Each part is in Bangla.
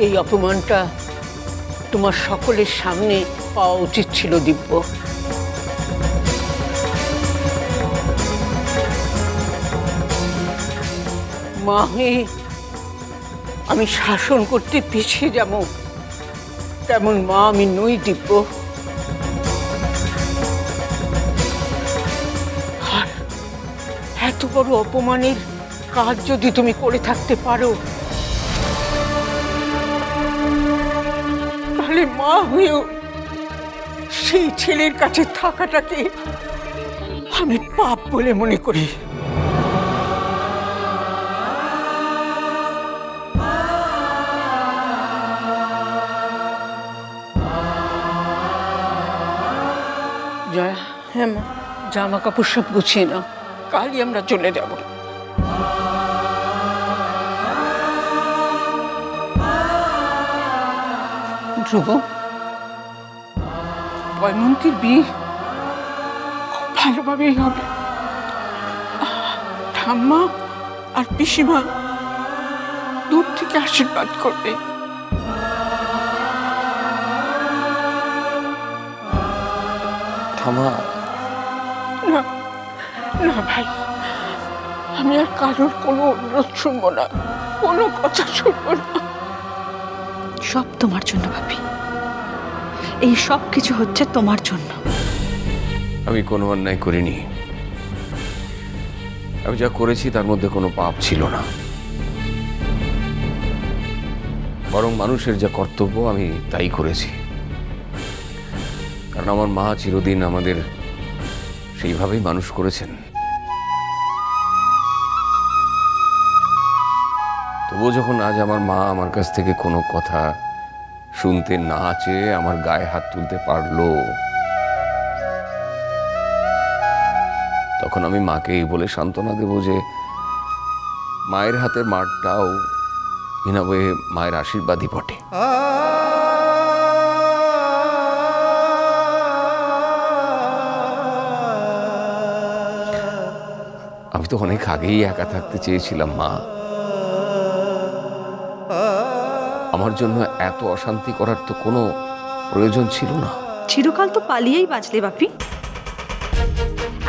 এই অপমানটা তোমার সকলের সামনে পাওয়া উচিত ছিল দিব্য। মা হয়ে আমি শাসন করতে পিছিয়ে যাব তেমন মা আমি নই দিব্য। আর এত বড় অপমানের কাজ যদি তুমি করে থাকতে পারো তাহলে মা হয়েও সেই ছেলের কাছে থাকাটাকে আমি পাপ বলে মনে করি। জয়া, হ্যাঁ মা। জামা কাপড় সব গুছিয়ে নাও, কালই আমরা চলে যাব। ধ্রুব, পয়মন্তীর বিয়ে খুব ভালোভাবেই হবে। ঠাম্মা আর পিসিমা দূর থেকে আশীর্বাদ করবে। ঠাম্মা, না না ভাই, আমি আর কারোর কোনো অনুরোধ শুনবো না, কোনো কথা শুনবো না। সব তোমার জন্য ভাবি, এই সব কিছু হচ্ছে তোমার জন্য। আমি কোনো অন্যায় করিনি। আমি যা করেছি তার মধ্যে কোনো পাপ ছিল না, বরং মানুষের যা কর্তব্য আমি তাই করেছি। কারণ আমার মা চিরদিন আমাদের সেইভাবেই মানুষ করেছেন। তবুও যখন আজ আমার মা আমার কাছ থেকে কোনো কথা শুনতে না চেয়ে আমার গায়ে হাত তুলতে পারলো, তখন আমি মাকে এই বলে সান্ত্বনা দেব যে মায়ের হাতের মারটাও ইনাবে মায়ের আশীর্বাদই বটে। আমি তো অনেক আগেই একা থাকতে চেয়েছিলাম মা। আমার জন্য এত অশান্তি করার তো কোনো প্রয়োজন ছিল না। চিরকাল তো পালিয়েই বাঁচলে বাপি,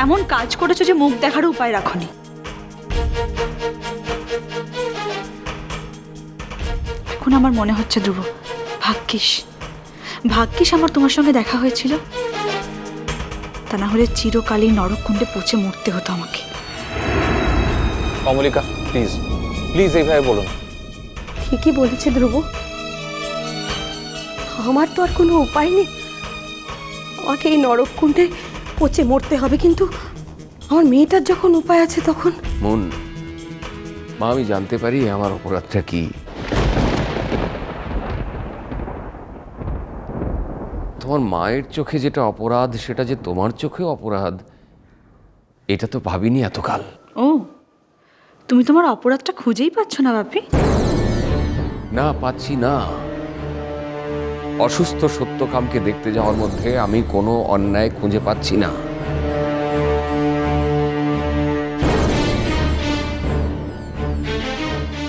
এমন কাজ করেছো যে মুখ দেখার উপায় রাখনি। এখন আমার মনে হচ্ছে ধ্রুব, ভাগ্যিস ভাগ্যিস আমার তোমার সঙ্গে দেখা হয়েছিল, তা না হলে চিরকালই নরককুণ্ডে পচে মরতে হতো আমাকে। কমলিকা, প্লিজ প্লিজ এইভাবে বলুন। ঠিকই বলেছে ধ্রুব, আমার তো আর কোনো উপায় নেই, আমাকে এই নরককুণ্ডে পচে মরতে হবে, কিন্তু আমার মেয়েটার যখন উপায় আছে তখন। মন, মা আমি জানতে পারি আমার অপরাধটা কি। তোমার মায়ের চোখে যেটা অপরাধ সেটা যে তোমার চোখেও অপরাধ, এটা তো ভাবিনি এতকাল। ও, তুমি তোমার অপরাধটা খুঁজেই পাচ্ছ না বাপি? না, পাচ্ছি না। অসুস্থ সত্যকামকে দেখতে যাওয়ার মধ্যে আমি কোনো অন্যায় খুঁজে পাচ্ছি না।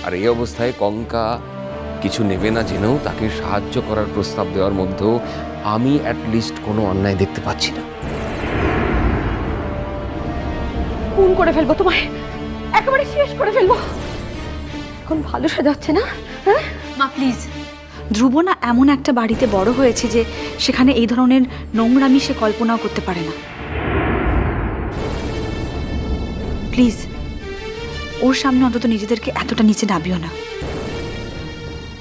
আর এই অবস্থায় কঙ্কা কিছু নেবে না জেনেও তাকে সাহায্য করার প্রস্তাব দেওয়ার মধ্যেও আমি অ্যাটলিস্ট কোনো অন্যায় দেখতে পাচ্ছি না। খুন করে ফেলবো তোমায়, একেবারে শেষ করে ফেলবো। এখন ভালো সাজাচ্ছে না? হ্যাঁ মা প্লিজ, ধ্রুব না এমন একটা বাড়িতে বড় হয়েছে যে সেখানে এই ধরনের নোংরামি সে কল্পনাও করতে পারে না। প্লিজ, ওর সামনে অন্তত নিজেদেরকে এতটা নিচে নামিও না।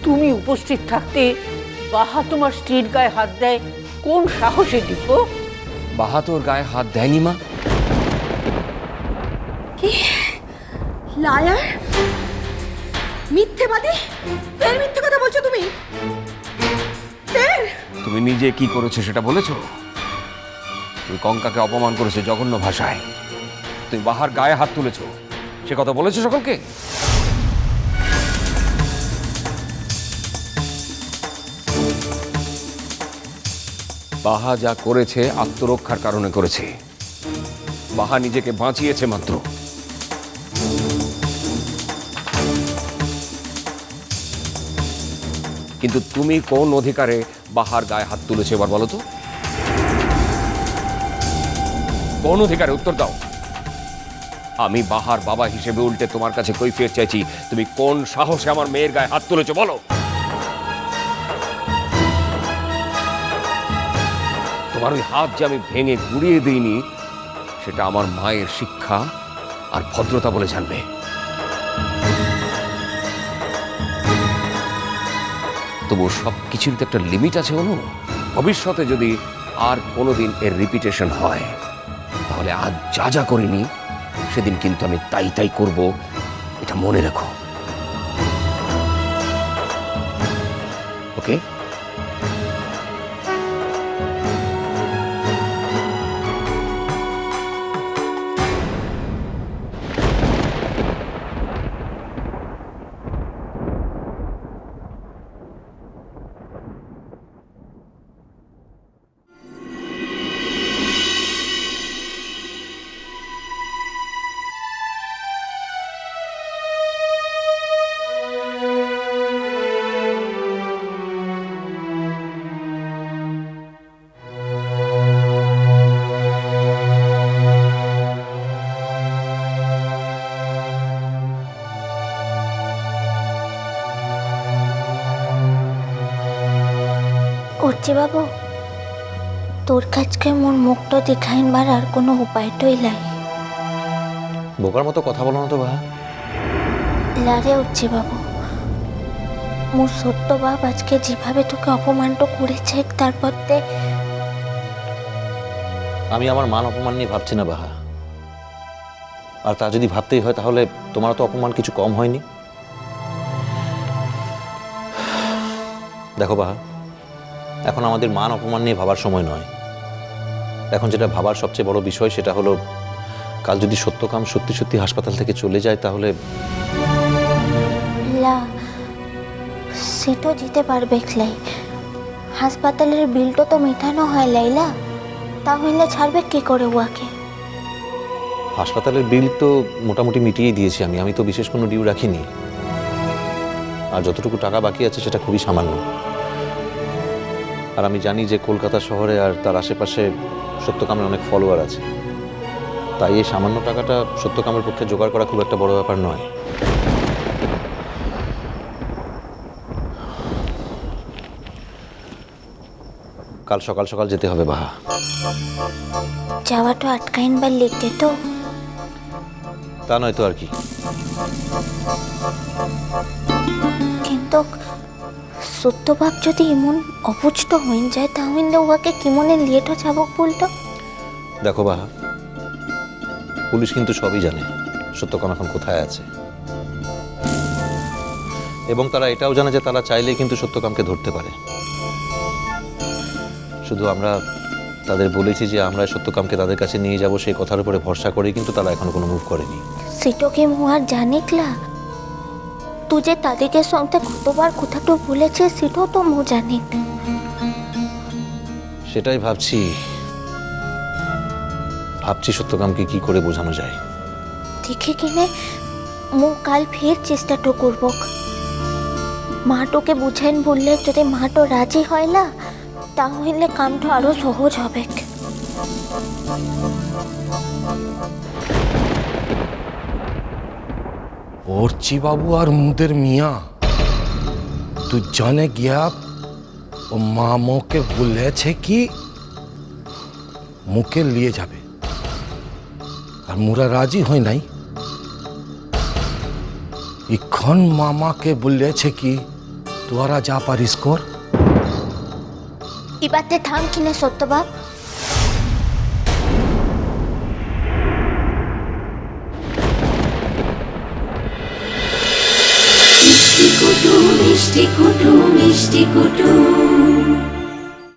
তুমি উপস্থিত থাকতে বাহা তোমার স্ত্রীর গায়ে হাত দেয় কোন সাহসে দিব্য? বাহাতোর গায়ে হাত দেয়নি মা। কি লায়ার, মিথ্যেবাদী, ফের মিথ্যে কথা বলছো তুমি। তুমি নিজে কি করেছো সেটা বলেছো? তুমি কঙ্কাকে অপমান করেছো জঘন্য ভাষায়, তুমি বাহার গায়ে হাত তুলেছো, সে কথা বলেছো সকলকে? বাহা যা করেছে আত্মরক্ষার কারণে করেছে। বাহা নিজেকে বাঁচিয়েছে মাত্র। কিন্তু তুমি কোন অধিকারে বাহার গায়ে হাত তুলেছো এবার বলো তো? কোন অধিকারে? উত্তর দাও। আমি বাহার বাবা হিসেবে উল্টে তোমার কাছে কৈফিয়ত চাইছি, তুমি কোন সাহসে আমার মেয়ের গায়ে হাত তুলেছো বলো? তোমার ওই হাত যে আমি ভেঙে গুড়িয়ে দিইনি, সেটা আমার মায়ের শিক্ষা আর ভদ্রতা বলে জানবে। তবু সব কিছুর তো একটা লিমিট আছে অনু। ভবিষ্যতে যদি আর কোনোদিন এর রিপিটেশন হয়, তাহলে আজ যা যা করিনি সেদিন কিন্তু আমি তাই তাই করব, এটা মনে রেখো। ওকে? উঠছি বাবু, তোর কাছকে মোর মুখটা দেখাইবার আর কোনো উপায়টাই নাই। বোকার মতো কথা বলো না তো বাহা। লারে উঠছি বাবু, মোর সত্য বাপ আজকে যেভাবে তোকে অপমানটা করেছে, তারপর আমি আমার মান অপমান নিয়ে ভাবছি না বাহা। আর তা যদি ভাবতেই হয়, তাহলে তোমার তো অপমান কিছু কম হয়নি। দেখো বাহা, এখন আমাদের মান অপমান নিয়ে ভাবার সময় নয়। এখন যেটা ভাবার সবচেয়ে বড় বিষয়, সেটা হলো কাল যদি সত্যকাম সত্যি সত্যি হাসপাতাল থেকে চলে যায়, তাহলে লা সেটা যেতে পারবে লাই। হাসপাতালের বিলটা তো মেটানো হয় লাইলা, তাহলে ছাড়বে কি করে ওয়াকে? হাসপাতালের বিল তো মোটামুটি মিটিয়ে দিয়েছি আমি তো বিশেষ কোনো ডিউ রাখিনি। আর যতটুকু টাকা বাকি আছে সেটা খুবই সামান্য। আর আমি জানি যে কলকাতা শহরে আর তার আশেপাশে সত্যকামের অনেক ফলোয়ার আছে, তাই এই সামান্য টাকাটা সত্যকামের পক্ষে জোগাড় করা খুব একটা বড় ব্যাপার নয়। কাল সকাল সকাল যেতে হবে বাহা। যাওয়াটা আটকাইনবার লিখতে তো? তা নয় তো আর কি। কিন্তু সত্যবাপ যদি এমন অপুষ্ট হয়ে যায়, তাহলে ওকে কি মনে লিয়েটা যাবক বলতো? দেখো বাহা, পুলিশ কিন্তু সবই জানে সত্যকাম এখন কোথায় আছে, এবং তারা এটাও জানে যে তারা চাইলেই কিন্তু সত্যকামকে ধরতে পারে। শুধু আমরা তাদের বলেছি যে আমরা সত্যকামকে তাদের কাছে নিয়ে যাব, সেই কথার উপরে ভরসা করে কিন্তু তারা এখনো কোনো মুভ করেনি। সেটা কি মু আর জানিকলা? তুই যে তাদেরকে সঙ্গে কতবার কথাটা বলেছে, সেটাও তো মু জানি। সেটাই ভাবছি সত্যকামকে কি করে বোঝানো যায়। দেখে কিনে মু কাল ফের চেষ্টাটা করব। মাটোকে বুঝাইন বললে যদি মাটো রাজি হয় না, তাহলে কামটা আরো সহজ হবে। ওরচি বাবু আর মুদের মিয়া দুজনে গিয়া ও মামোকে বলেছে কি মুকে নিয়ে যাবে, আর মুরা রাজি হয় নাই। এখন মামাকে বলেছে কি তোরা যা পারিস কর। এবারে থাম কিনে সত্যবাপ। মিষ্টি কুটু মিষ্টি কুটু মিষ্টি কুটু।